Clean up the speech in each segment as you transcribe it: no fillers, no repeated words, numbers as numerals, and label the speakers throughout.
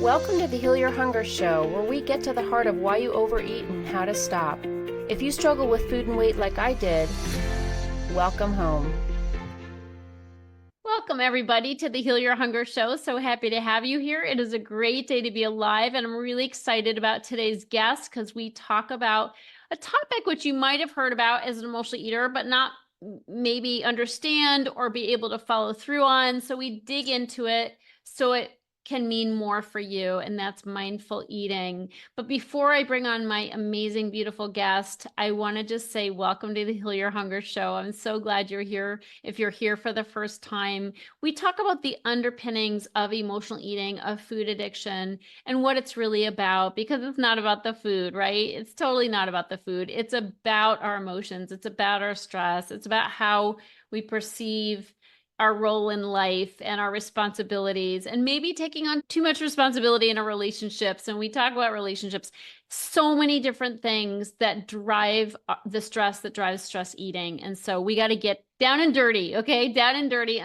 Speaker 1: Welcome to the Heal Your Hunger Show, where we get to the heart of why you overeat and how to stop. If you struggle with food and weight like I did, welcome home.
Speaker 2: Welcome, everybody, to the Heal Your Hunger Show. So happy to have you here. It is a great day to be alive, and I'm really excited about today's guest because we talk about a topic which you might have heard about as an emotional eater, but not maybe understand or be able to follow through on. So we dig into it so it can mean more for you, and that's mindful eating. But before I bring on my amazing, beautiful guest, I want to just say welcome to the Heal Your Hunger Show. I'm so glad you're here. If you're here for the first time, we talk about the underpinnings of emotional eating, of food addiction, and what it's really about, because it's not about the food, right? It's totally not about the food. It's about our emotions. It's about our stress. It's about how we perceive our role in life and our responsibilities, and maybe taking on too much responsibility in our relationships. And we talk about relationships, so many different things that drive the stress, that drives stress eating. And so we got to get down and dirty, okay? Down and dirty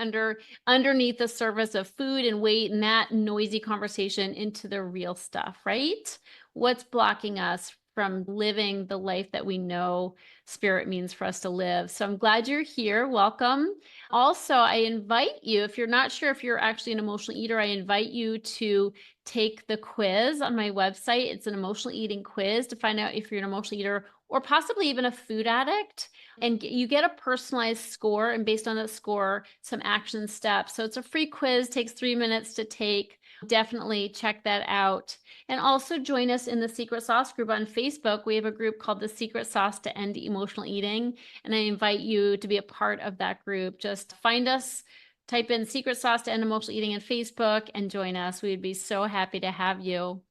Speaker 2: underneath the surface of food and weight and that noisy conversation into the real stuff, right? What's blocking us from living the life that we know spirit means for us to live. So I'm glad you're here. Welcome. Also, I invite you, if you're not sure if you're actually an emotional eater, I invite you to take the quiz on my website. It's an emotional eating quiz to find out if you're an emotional eater or possibly even a food addict. And you get a personalized score, and based on that score, some action steps. So it's a free quiz, takes 3 minutes to take. Definitely check that out. And also join us in the Secret Sauce group on Facebook. We have a group called the Secret Sauce to End Emotional Eating. And I invite you to be a part of that group. Just find us, type in Secret Sauce to End Emotional Eating on Facebook, and join us. We would be so happy to have you.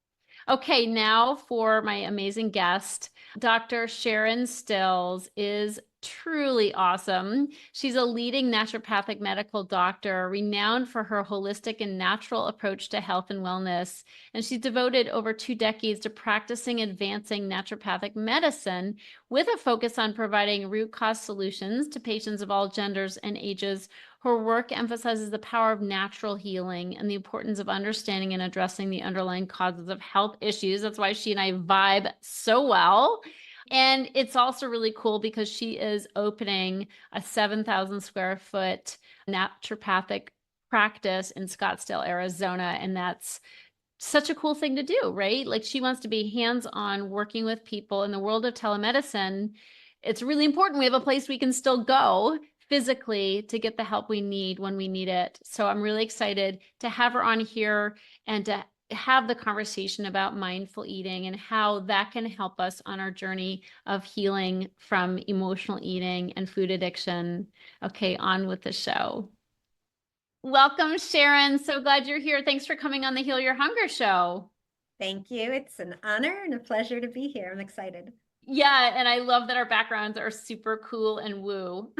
Speaker 2: Okay, now for my amazing guest. Dr. Sharon Stills is truly awesome. She's a leading naturopathic medical doctor, renowned for her holistic and natural approach to health and wellness. And she's devoted over 2 decades to practicing advancing naturopathic medicine with a focus on providing root cause solutions to patients of all genders and ages. Her work emphasizes the power of natural healing and the importance of understanding and addressing the underlying causes of health issues. That's why she and I vibe so well. And it's also really cool because she is opening a 7,000 square foot naturopathic practice in Scottsdale, Arizona. And that's such a cool thing to do, right? Like, she wants to be hands-on working with people in the world of telemedicine. It's really important we have a place we can still go physically to get the help we need when we need it. So I'm really excited to have her on here and to have the conversation about mindful eating and how that can help us on our journey of healing from emotional eating and food addiction. Okay, on with the show. Welcome, Sharon. So glad you're here. Thanks for coming on the Heal Your Hunger Show.
Speaker 3: Thank you. It's an honor and a pleasure to be here. I'm excited.
Speaker 2: Yeah, and I love that our backgrounds are super cool and woo.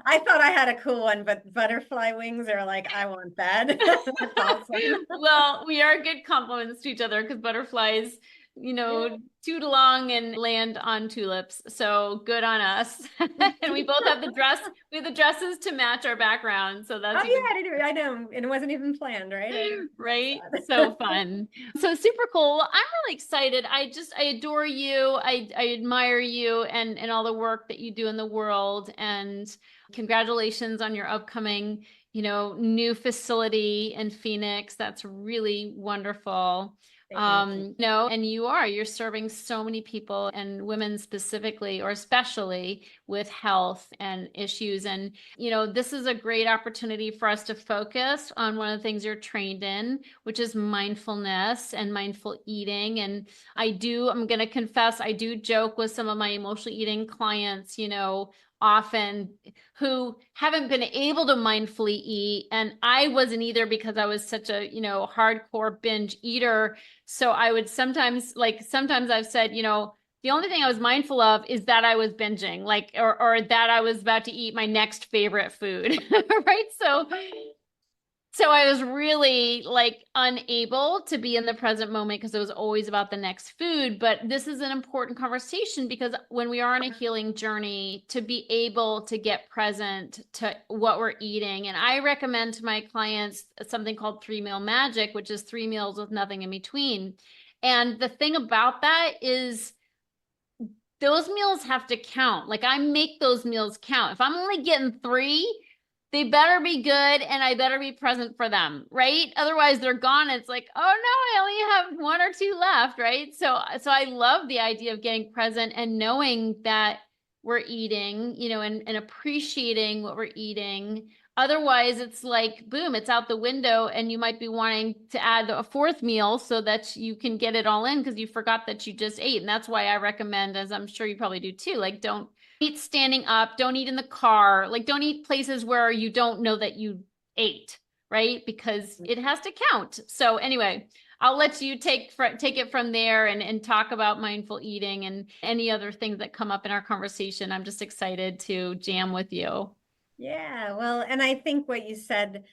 Speaker 3: I thought I had a cool one, but butterfly wings are like, I want that. That's awesome.
Speaker 2: Well, we are good compliments to each other because butterflies, toot along and land on tulips. So good on us. And we both have we have the dresses to match our background. So that's
Speaker 3: I know. And it wasn't even planned, right?
Speaker 2: Right? So fun. So super cool. Well, I'm really excited. I adore you. I admire you and all the work that you do in the world. And congratulations on your upcoming, new facility in Phoenix. That's really wonderful. And you're serving so many people, and women specifically, or especially, with health and issues. And, this is a great opportunity for us to focus on one of the things you're trained in, which is mindfulness and mindful eating. And I'm going to confess, I do joke with some of my emotional eating clients, often, who haven't been able to mindfully eat. And I wasn't either, because I was such a, hardcore binge eater. So I would sometimes I've said, the only thing I was mindful of is that I was binging, or that I was about to eat my next favorite food. Right. So So I was really like unable to be in the present moment because it was always about the next food. But this is an important conversation because when we are on a healing journey, to be able to get present to what we're eating. And I recommend to my clients something called 3 meal magic, which is 3 meals with nothing in between. And the thing about that is those meals have to count. Like I make those meals count. If I'm only getting 3, they better be good and I better be present for them, right? Otherwise they're gone. It's like, oh no, I only have 1 or 2 left, right? So I love the idea of getting present and knowing that we're eating, and appreciating what we're eating. Otherwise, it's like, boom, it's out the window, and you might be wanting to add a 4th meal so that you can get it all in because you forgot that you just ate. And that's why I recommend, as I'm sure you probably do too, like don't eat standing up, don't eat in the car, like don't eat places where you don't know that you ate, right? Because it has to count. So anyway, I'll let you take it from there and talk about mindful eating and any other things that come up in our conversation. I'm just excited to jam with you.
Speaker 3: Yeah, well, and I think what you said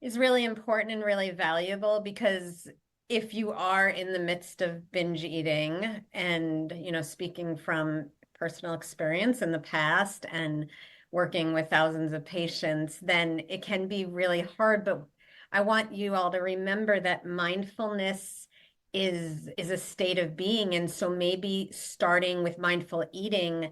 Speaker 3: is really important and really valuable because if you are in the midst of binge eating and, speaking from personal experience in the past and working with thousands of patients, then it can be really hard. But I want you all to remember that mindfulness is a state of being. And so maybe starting with mindful eating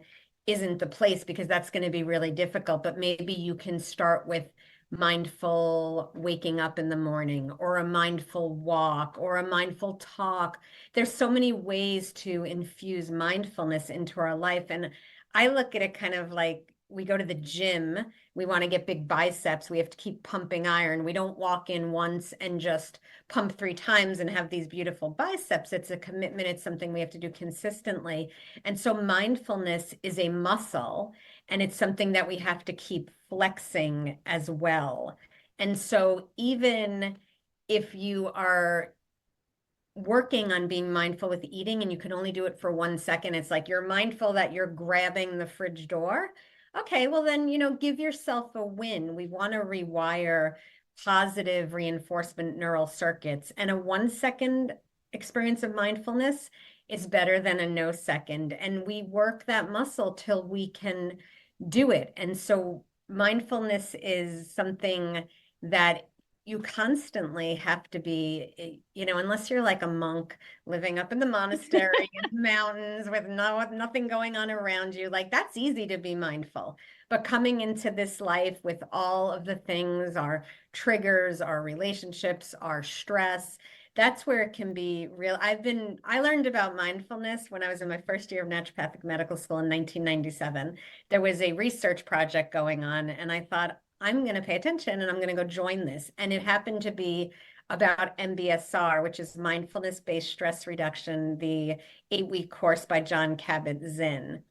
Speaker 3: isn't the place because that's going to be really difficult, but maybe you can start with mindful waking up in the morning or a mindful walk or a mindful talk. There's so many ways to infuse mindfulness into our life. And I look at it kind of like we go to the gym, we want to get big biceps, we have to keep pumping iron. We don't walk in once and just pump 3 times and have these beautiful biceps. It's a commitment, it's something we have to do consistently. And so mindfulness is a muscle and it's something that we have to keep flexing as well. And so even if you are working on being mindful with eating and you can only do it for 1 second, it's like you're mindful that you're grabbing the fridge door. Okay, well then, give yourself a win. We want to rewire positive reinforcement neural circuits, and a 1 second experience of mindfulness is better than a no second. And we work that muscle till we can do it. And so mindfulness is something that you constantly have to be, unless you're like a monk living up in the monastery in the mountains with nothing going on around you, like that's easy to be mindful. But coming into this life with all of the things, our triggers, our relationships, our stress, that's where it can be real. I learned about mindfulness when I was in my first year of naturopathic medical school in 1997. There was a research project going on, and I thought, I'm going to pay attention and I'm going to go join this. And it happened to be about MBSR, which is mindfulness-based stress reduction, the 8-week course by John Kabat-Zinn,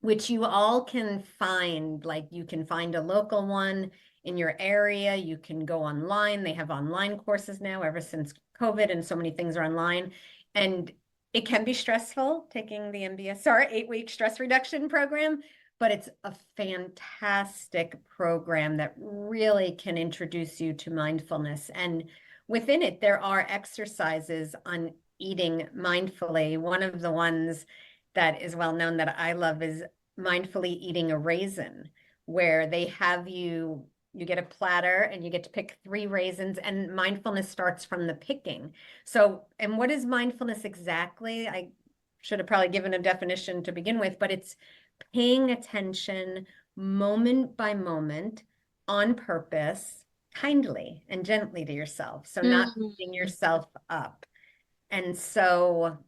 Speaker 3: which you all can find. Like you can find a local one in your area. You can go online. They have online courses now ever since COVID, and so many things are online. And it can be stressful taking the MBSR 8-week stress reduction program, but it's a fantastic program that really can introduce you to mindfulness. And within it, there are exercises on eating mindfully. One of the ones that is well known that I love is mindfully eating a raisin, where they have you get a platter and you get to pick 3 raisins, and mindfulness starts from the picking. So, and what is mindfulness exactly? I should have probably given a definition to begin with, but it's paying attention moment by moment on purpose, kindly and gently to yourself. So not beating yourself up. And so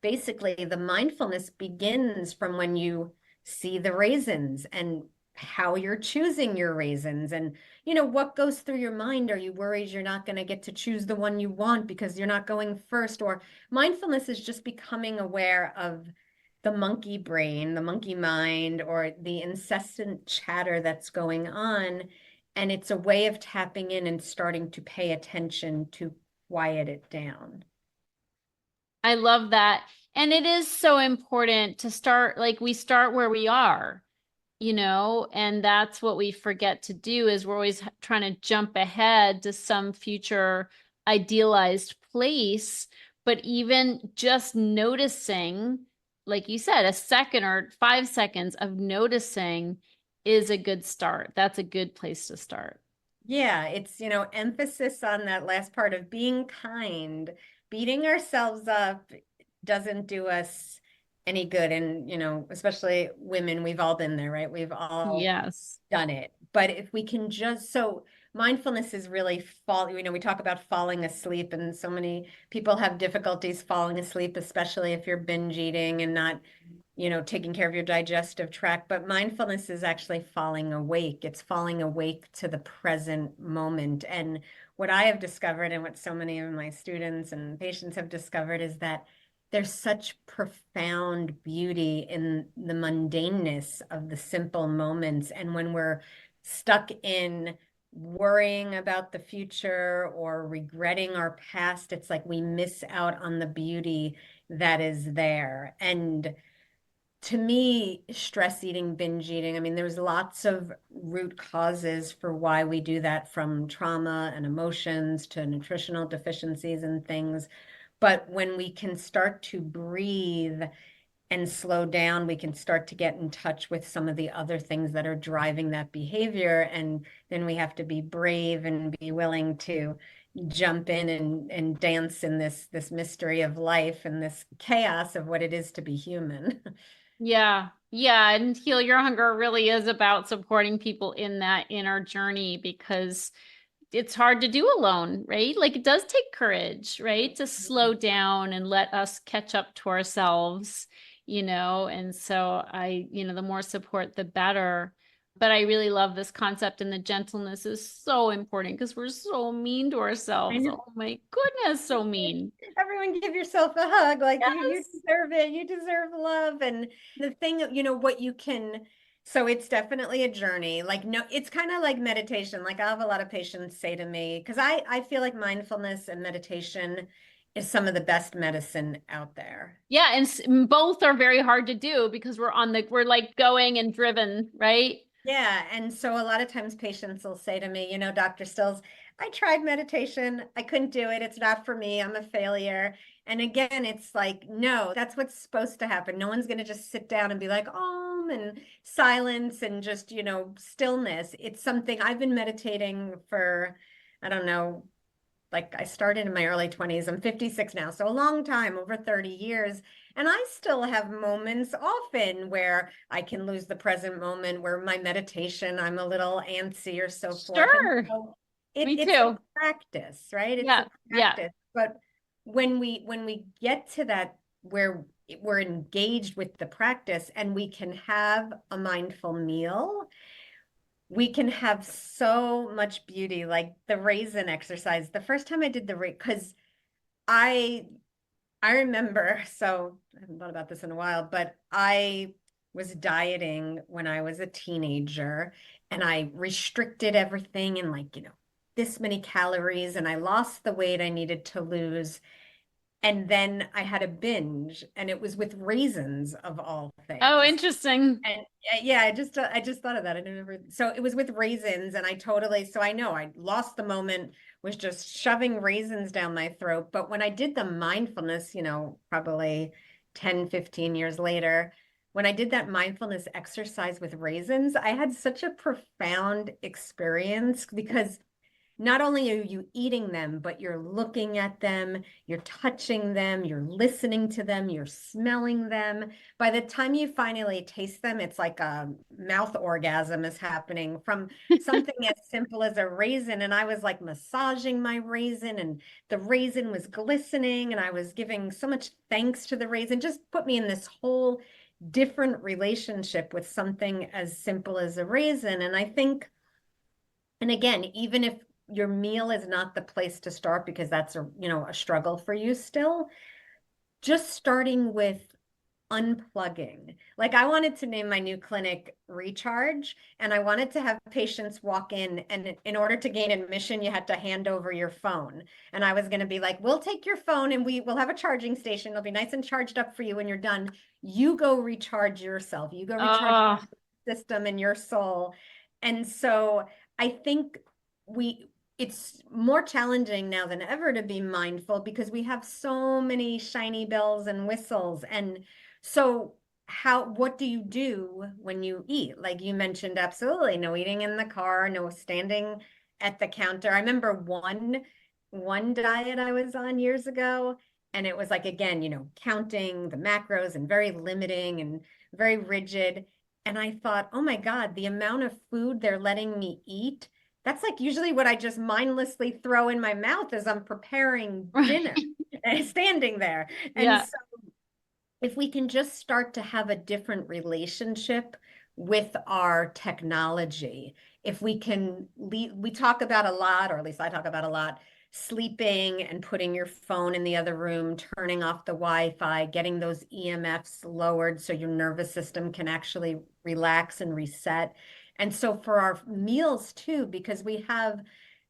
Speaker 3: basically the mindfulness begins from when you see the raisins and how you're choosing your raisins and what goes through your mind. Are you worried you're not going to get to choose the one you want because you're not going first? Or mindfulness is just becoming aware of the monkey brain, the monkey mind, or the incessant chatter that's going on. And it's a way of tapping in and starting to pay attention to quiet it down.
Speaker 2: I love that. And it is so important to start, like we start where we are. and that's what we forget to do is we're always trying to jump ahead to some future idealized place. But even just noticing, like you said, a second or 5 seconds of noticing is a good start. That's a good place to start.
Speaker 3: Yeah, it's, emphasis on that last part of being kind. Beating ourselves up doesn't do us any good. And, especially women, we've all been there, right? We've all
Speaker 2: Yes.
Speaker 3: done it. But if we can so mindfulness is really we talk about falling asleep, and so many people have difficulties falling asleep, especially if you're binge eating and not taking care of your digestive tract. But mindfulness is actually falling awake. It's falling awake to the present moment. And what I have discovered, and what so many of my students and patients have discovered, is that there's such profound beauty in the mundaneness of the simple moments. And when we're stuck in worrying about the future or regretting our past, it's like we miss out on the beauty that is there. And to me, stress eating, binge eating, I mean, there's lots of root causes for why we do that, from trauma and emotions to nutritional deficiencies and things. But when we can start to breathe and slow down, we can start to get in touch with some of the other things that are driving that behavior. And then we have to be brave and be willing to jump in and dance in this mystery of life and this chaos of what it is to be human.
Speaker 2: Yeah. Yeah. And Heal Your Hunger really is about supporting people in that inner journey because it's hard to do alone, right? Like it does take courage, right? To slow down and let us catch up to ourselves, and so the more support, the better. But I really love this concept, and the gentleness is so important because we're so mean to
Speaker 3: I
Speaker 2: ourselves.
Speaker 3: know.
Speaker 2: Oh my goodness, so mean.
Speaker 3: Everyone give yourself a hug. Like you
Speaker 2: Yes.
Speaker 3: deserve it. You deserve love. And the thing, what you can, so it's definitely a journey. Like, no, it's kind of like meditation. Like I have a lot of patients say to me, because I feel like mindfulness and meditation is some of the best medicine out there.
Speaker 2: Yeah, and both are very hard to do because we're like going and driven, right?
Speaker 3: Yeah. And so a lot of times patients will say to me, Dr. Stills, I tried meditation. I couldn't do it. It's not for me. I'm a failure. And again, it's like, no, that's what's supposed to happen. No one's going to just sit down and be like, and silence and just, stillness. It's something I've been meditating for, I don't know, like I started in my early 20s. I'm 56 now, so a long time, over 30 years. And I still have moments often where I can lose the present moment, where my meditation, I'm a little antsy or so forth. And
Speaker 2: Sure.
Speaker 3: so
Speaker 2: Me
Speaker 3: it's a
Speaker 2: too.
Speaker 3: practice, right? It's
Speaker 2: Yeah.
Speaker 3: a
Speaker 2: Yeah.
Speaker 3: practice. But when we get to that where we're engaged with the practice and we can have a mindful meal, we can have so much beauty, like the raisin exercise. The first time I did because I I remember, so I haven't thought about this in a while, but I was dieting when I was a teenager, and I restricted everything and, like, this many calories, and I lost the weight I needed to lose. And then I had a binge, and it was with raisins of all
Speaker 2: Oh,
Speaker 3: things.
Speaker 2: interesting.
Speaker 3: And yeah, I just thought of that. I never, so it was with raisins, and so I know I lost the moment, was just shoving raisins down my throat. But when I did the mindfulness, probably 10, 15 years later, when I did that mindfulness exercise with raisins, I had such a profound experience, because not only are you eating them, but you're looking at them, you're touching them, you're listening to them, you're smelling them. By the time you finally taste them, it's like a mouth orgasm is happening from something as simple as a raisin. And I was like massaging my raisin, and the raisin was glistening, and I was giving so much thanks to the raisin. Just put me in this whole different relationship with something as simple as a raisin. And I think, and again, even if your meal is not the place to start, because that's a struggle for you still, just starting with unplugging. Like, I wanted to name my new clinic Recharge, and I wanted to have patients walk in, and in order to gain admission, you had to hand over your phone. And I was going to be like, we'll take your phone and we'll have a charging station. It'll be nice and charged up for you when you're done. You go recharge yourself. You go recharge
Speaker 2: Oh,
Speaker 3: system and your soul. And so I think it's more challenging now than ever to be mindful because we have so many shiny bells and whistles. And so what do you do when you eat? Like you mentioned, absolutely no eating in the car, no standing at the counter. I remember one diet I was on years ago, and it was like, again, counting the macros and very limiting and very rigid. And I thought, oh my God, the amount of food they're letting me eat, that's like usually what I just mindlessly throw in my mouth as I'm preparing dinner and standing there. And
Speaker 2: Yeah.
Speaker 3: so if we can just start to have a different relationship with our technology, if we can we talk about a lot, or at least I talk about a lot, sleeping and putting your phone in the other room, turning off the Wi-Fi, getting those EMFs lowered so your nervous system can actually relax and reset. And so for our meals too, because we have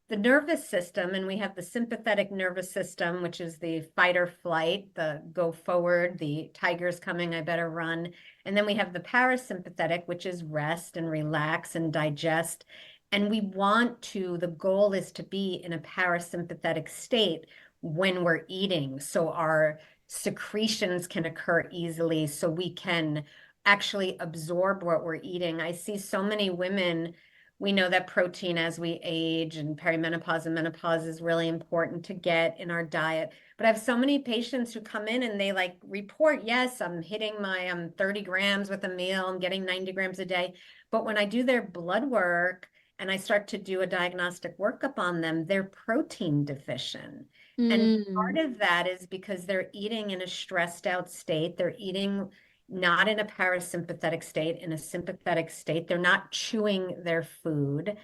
Speaker 3: the nervous system and we have the sympathetic nervous system, which is the fight or flight, the go forward, the tiger's coming, I better run. And then we have the parasympathetic, which is rest and relax and digest. And the goal is to be in a parasympathetic state when we're eating. So our secretions can occur easily so we can actually absorb what we're eating. I see so many women. We know that protein as we age and perimenopause and menopause is really important to get in our diet. But I have so many patients who come in and they report, yes, I'm hitting my 30 grams with a meal, I'm getting 90 grams a day. But when I do their blood work and I start to do a diagnostic workup on them, they're protein deficient. And part of that is because they're eating in a stressed out state. They're eating not in a parasympathetic state, in a sympathetic state. They're not chewing their food.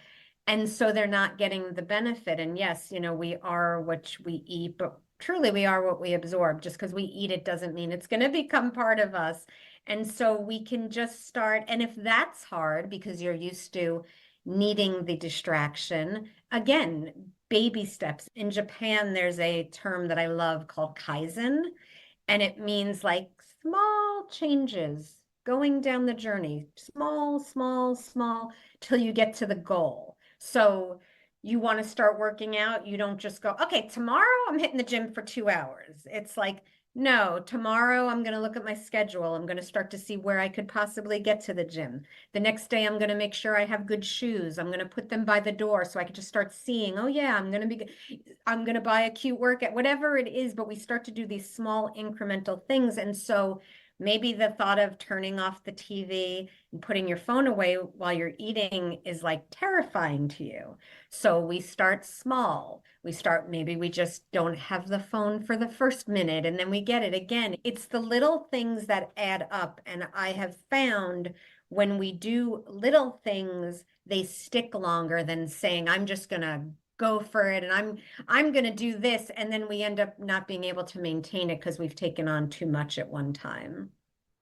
Speaker 3: And so they're not getting the benefit. And yes, we are what we eat, but truly we are what we absorb. Just because we eat it doesn't mean it's going to become part of us. And so we can just start. And if that's hard because you're used to needing the distraction, again, baby steps. In Japan, there's a term that I love called Kaizen. And it means like small changes going down the journey, small, small, small, till you get to the goal. So you want to start working out, you don't just go, okay, tomorrow I'm hitting the gym for 2 hours. It's like, no, tomorrow I'm going to look at my schedule. I'm going to start to see where I could possibly get to the gym. The next day, I'm going to make sure I have good shoes. I'm going to put them by the door so I can just start seeing, oh yeah, I'm going to buy a cute workout, whatever it is. But we start to do these small incremental things. And so maybe the thought of turning off the TV and putting your phone away while you're eating is like terrifying to you. So we start small. Maybe we just don't have the phone for the first minute and then we get it again. It's the little things that add up. And I have found when we do little things, they stick longer than saying, I'm just going to go for it and I'm going to do this. And then we end up not being able to maintain it because we've taken on too much at one time.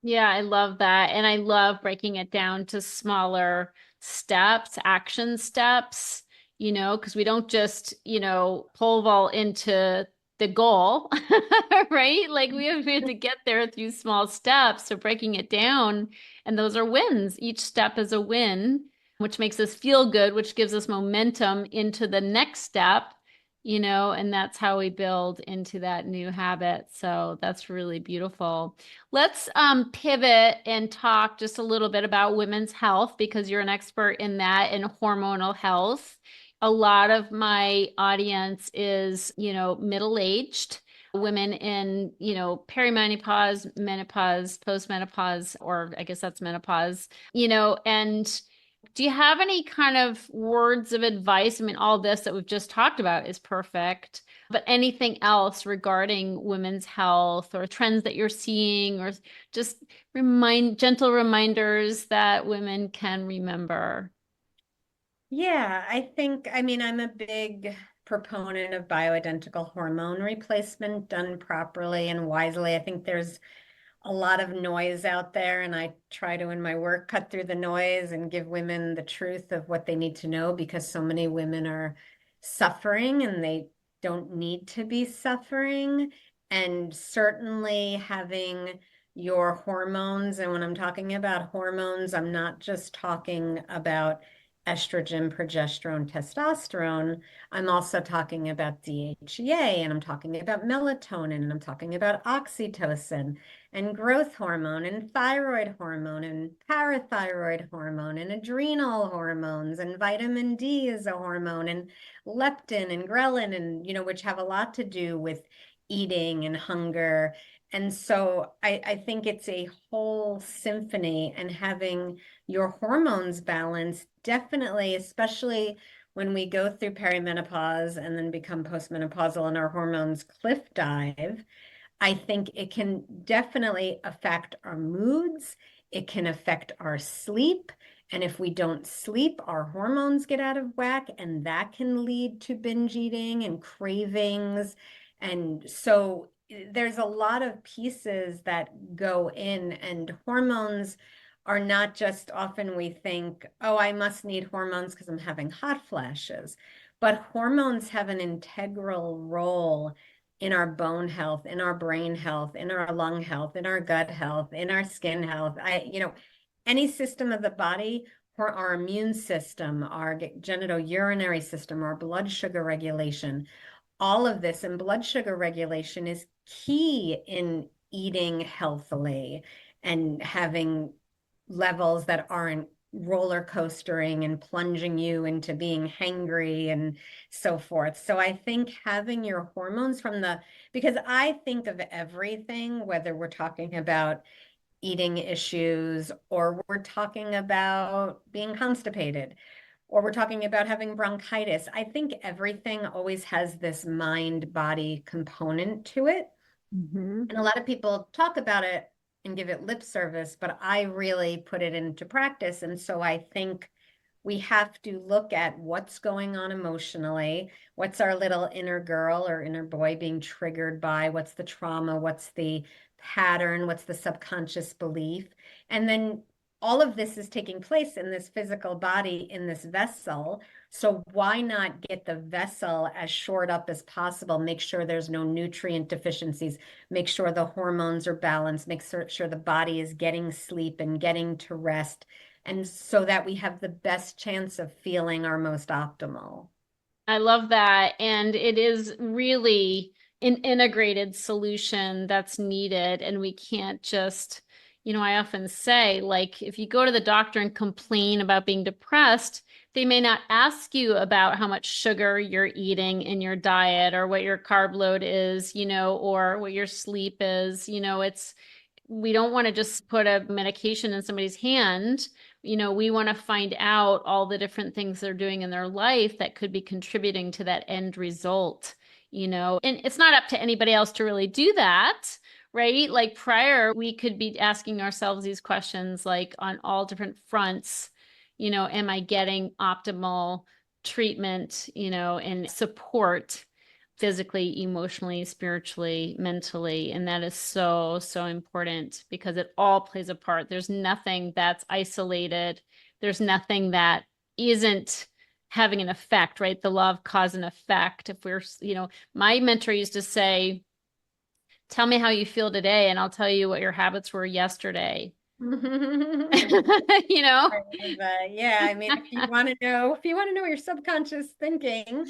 Speaker 2: Yeah, I love that. And I love breaking it down to smaller steps, action steps, because we don't just, pole vault into the goal, right? Like we have to get there through small steps. So breaking it down, and those are wins. Each step is a win, which makes us feel good, which gives us momentum into the next step, and that's how we build into that new habit. So that's really beautiful. Let's pivot and talk just a little bit about women's health because you're an expert in that and hormonal health. A lot of my audience is, middle-aged women in, perimenopause, menopause, postmenopause, or I guess that's menopause, and do you have any kind of words of advice? I mean, all this that we've just talked about is perfect, but anything else regarding women's health or trends that you're seeing, or just gentle reminders that women can remember?
Speaker 3: Yeah, I'm a big proponent of bioidentical hormone replacement done properly and wisely. I think there's a lot of noise out there, and I try to, in my work, cut through the noise and give women the truth of what they need to know because so many women are suffering and they don't need to be suffering. And certainly having your hormones. And when I'm talking about hormones, I'm not just talking about estrogen, progesterone, testosterone. I'm also talking about DHEA, and I'm talking about melatonin, and I'm talking about oxytocin and growth hormone and thyroid hormone and parathyroid hormone and adrenal hormones, and vitamin D is a hormone, and leptin and ghrelin, and which have a lot to do with eating and hunger. And so I think it's a whole symphony, and having your hormones balanced, definitely, especially when we go through perimenopause and then become postmenopausal and our hormones cliff dive. I think it can definitely affect our moods. It can affect our sleep. And if we don't sleep, our hormones get out of whack, and that can lead to binge eating and cravings. And so there's a lot of pieces that go in, and hormones are not just, often we think, oh, I must need hormones because I'm having hot flashes. But hormones have an integral role in our bone health, in our brain health, in our lung health, in our gut health, in our skin health. Any system of the body, or our immune system, our genitourinary system, our blood sugar regulation, all of this. And blood sugar regulation is key in eating healthily and having levels that aren't roller coastering and plunging you into being hangry and so forth. So I think having your hormones because I think of everything, whether we're talking about eating issues, or we're talking about being constipated, or we're talking about having bronchitis. I think everything always has this mind-body component to it.
Speaker 2: Mm-hmm.
Speaker 3: And a lot of people talk about it and give it lip service, but I really put it into practice. And so I think we have to look at what's going on emotionally, what's our little inner girl or inner boy being triggered by, what's the trauma, what's the pattern, what's the subconscious belief. And then all of this is taking place in this physical body, in this vessel. So why not get the vessel as shored up as possible? Make sure there's no nutrient deficiencies, make sure the hormones are balanced, make sure the body is getting sleep and getting to rest, and so that we have the best chance of feeling our most optimal.
Speaker 2: I love that. And it is really an integrated solution that's needed. And we can't just, I often say, like, if you go to the doctor and complain about being depressed, they may not ask you about how much sugar you're eating in your diet, or what your carb load is, or what your sleep is. We don't want to just put a medication in somebody's hand. We want to find out all the different things they're doing in their life that could be contributing to that end result, and it's not up to anybody else to really do that, right? Like, prior, we could be asking ourselves these questions, like, on all different fronts. Am I getting optimal treatment, and support, physically, emotionally, spiritually, mentally? And that is so, so important, because it all plays a part. There's nothing that's isolated. There's nothing that isn't having an effect, right? The law of cause and effect. If we're, my mentor used to say, tell me how you feel today, and I'll tell you what your habits were yesterday.
Speaker 3: Yeah, I mean, if you want to know your subconscious thinking,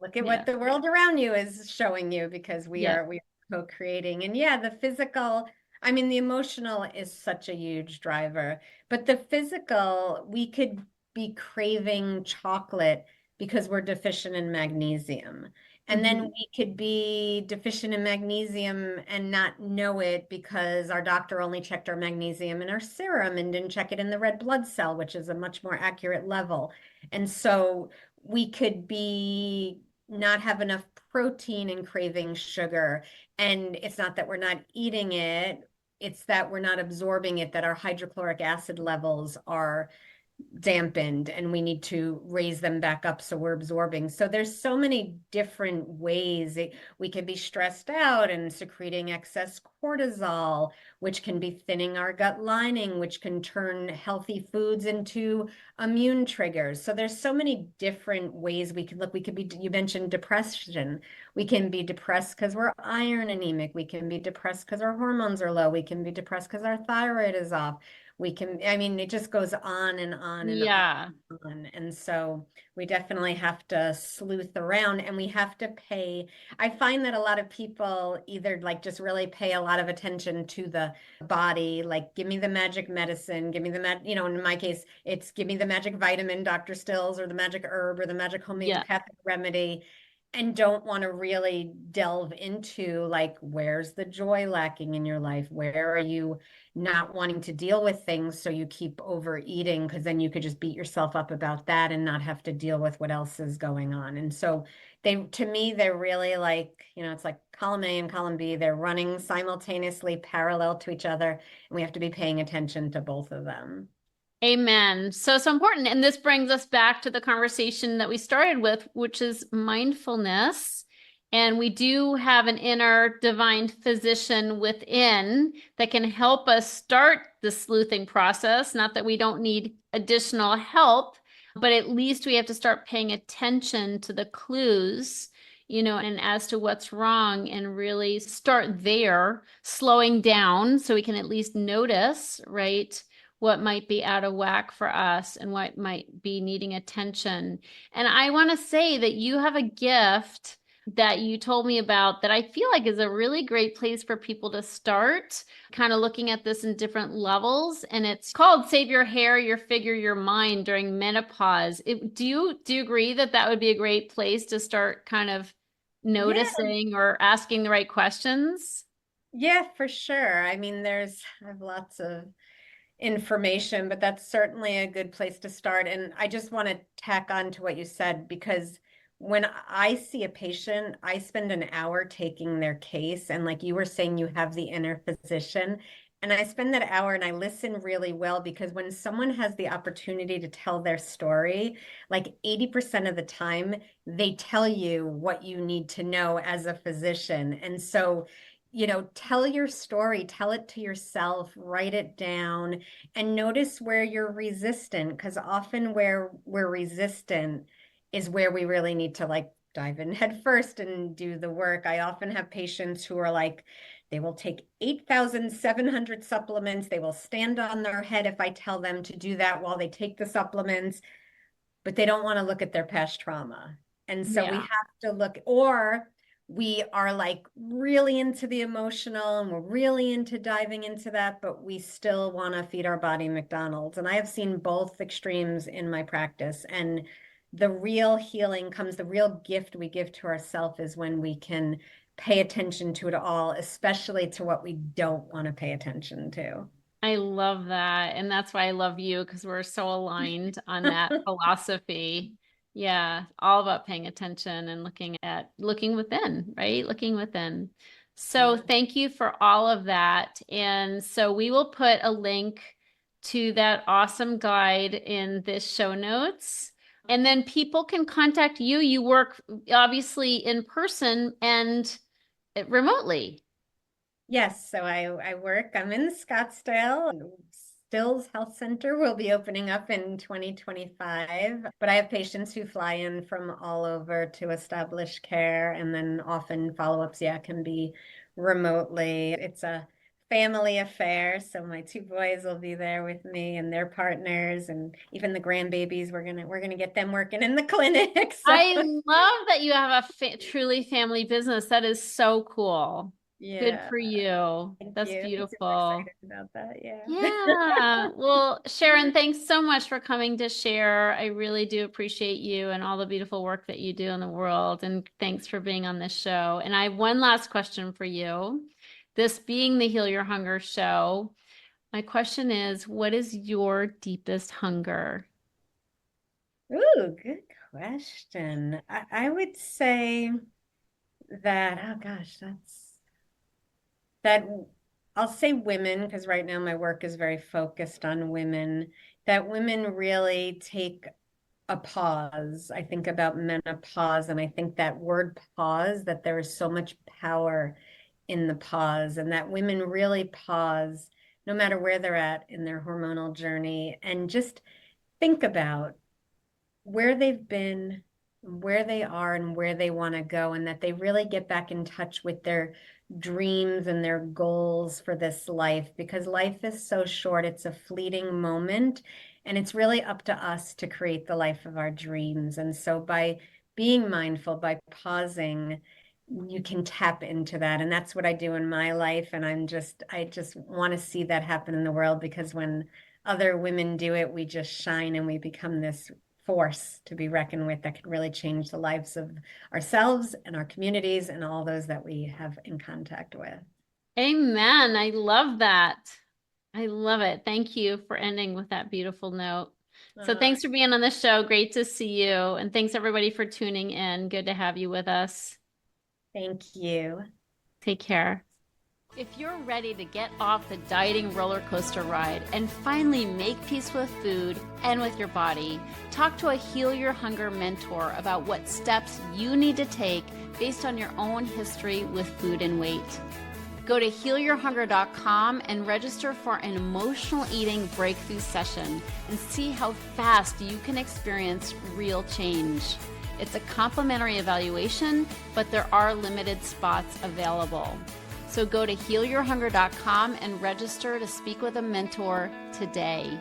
Speaker 3: look at what the world around you is showing you, because we are co-creating. And the physical, I mean, the emotional is such a huge driver, but the physical, we could be craving chocolate because we're deficient in magnesium. And then we could be deficient in magnesium and not know it, because our doctor only checked our magnesium in our serum and didn't check it in the red blood cell, which is a much more accurate level. And so we could be not have enough protein and craving sugar. And it's not that we're not eating it, it's that we're not absorbing it, that our hydrochloric acid levels are dampened and we need to raise them back up so we're absorbing. So there's so many different ways. We can be stressed out and secreting excess cortisol, which can be thinning our gut lining, which can turn healthy foods into immune triggers. So there's so many different ways we could look. We could be, you mentioned depression. We can be depressed because we're iron anemic. We can be depressed because our hormones are low. We can be depressed because our thyroid is off. We can, I mean, it just goes on and on and
Speaker 2: Yeah.
Speaker 3: on. And so we definitely have to sleuth around and we have to pay. I find that a lot of people either like just really pay a lot of attention to the body, like give me the magic medicine, give me the you know, in my case, it's give me the magic vitamin, Dr. Stills, or the magic herb or the magic
Speaker 2: Yeah.
Speaker 3: homeopathic remedy, and don't want to really delve into like, where's the joy lacking in your life? Where are you not wanting to deal with things, so you keep overeating, because then you could just beat yourself up about that and not have to deal with what else is going on. And so they, to me, they're really like, you know, it's like column A and column B. They're running simultaneously parallel to each other, and we have to be paying attention to both of them.
Speaker 2: Amen. So important. And this brings us back to the conversation that we started with, which is mindfulness. And we do have an inner divine physician within that can help us start the sleuthing process. Not that we don't need additional help, but at least we have to start paying attention to the clues, and as to what's wrong, and really start there, slowing down so we can at least notice, right? What might be out of whack for us and what might be needing attention. And I want to say that you have a gift that you told me about that I feel like is a really great place for people to start kind of looking at this in different levels. And it's called Save Your Hair, Your Figure, Your Mind During Menopause. Do you agree that that would be a great place to start kind of
Speaker 3: Yeah,
Speaker 2: noticing or asking the right questions?
Speaker 3: yeah, for sure. I mean, I have lots of information, but that's certainly a good place to start. And I just want to tack on to what you said, because when I see a patient, I spend an hour taking their case. And like you were saying, you have the inner physician. And I spend that hour and I listen really well, because when someone has the opportunity to tell their story, like 80% of the time, they tell you what you need to know as a physician. And so, tell your story, tell it to yourself, write it down, and notice where you're resistant, because often where we're resistant is where we really need to like dive in head first and do the work. I often have patients who are like, they will take 8,700 supplements. They will stand on their head if I tell them to do that while they take the supplements, but they don't want to look at their past trauma. And so we
Speaker 2: Yeah.
Speaker 3: have to look, or we are like really into the emotional and we're really into diving into that, but we still want to feed our body McDonald's. And I have seen both extremes in my practice. And the real healing comes, the real gift we give to ourselves is when we can pay attention to it all, especially to what we don't want to pay attention to.
Speaker 2: I love that. And that's why I love you, because we're so aligned on that philosophy. Yeah, all about paying attention and looking within, right? Looking within. So
Speaker 3: Yeah.
Speaker 2: thank you for all of that. And so we will put a link to that awesome guide in this show notes. And then people can contact you. You work obviously in person and remotely.
Speaker 3: Yes, so I work, I'm in Scottsdale. Stills Health Center will be opening up in 2025, but I have patients who fly in from all over to establish care, and then often follow-ups, yeah, can be remotely. It's a family affair, so my two boys will be there with me and their partners, and even the grandbabies, we're gonna get them working in the clinic. So
Speaker 2: I love that you have a truly family business. That is so cool. Good
Speaker 3: yeah,
Speaker 2: for you.
Speaker 3: thank
Speaker 2: That's
Speaker 3: you. I'm super
Speaker 2: beautiful.
Speaker 3: excited about that. Yeah.
Speaker 2: Yeah. Well, Sharon, thanks so much for coming to share. I really do appreciate you and all the beautiful work that you do in the world. And thanks for being on this show. And I have one last question for you. This being the Heal Your Hunger show, my question is, what is your deepest hunger?
Speaker 3: Ooh, good question. I would say that, oh gosh, that I'll say women, because right now my work is very focused on women, that women really take a pause. I think about menopause, and I think that word pause, that there is so much power in the pause, and that women really pause no matter where they're at in their hormonal journey and just think about where they've been, where they are, and where they want to go, and that they really get back in touch with their dreams and their goals for this life, because life is so short. It's a fleeting moment, and it's really up to us to create the life of our dreams. And so by being mindful, by pausing, you can tap into that. And that's what I do in my life. And I just want to see that happen in the world, because when other women do it, we just shine and we become this force to be reckoned with that could really change the lives of ourselves and our communities and all those that we have in contact with.
Speaker 2: Amen. I love that. I love it. Thank you for ending with that beautiful note. So thanks for being on the show. Great to see you. And thanks everybody for tuning in. Good to have you with us.
Speaker 3: Thank you.
Speaker 2: Take care. If you're ready to get off the dieting roller coaster ride and finally make peace with food and with your body, talk to a Heal Your Hunger mentor about what steps you need to take based on your own history with food and weight. Go to healyourhunger.com and register for an emotional eating breakthrough session and see how fast you can experience real change. It's a complimentary evaluation, but there are limited spots available. So go to healyourhunger.com and register to speak with a mentor today.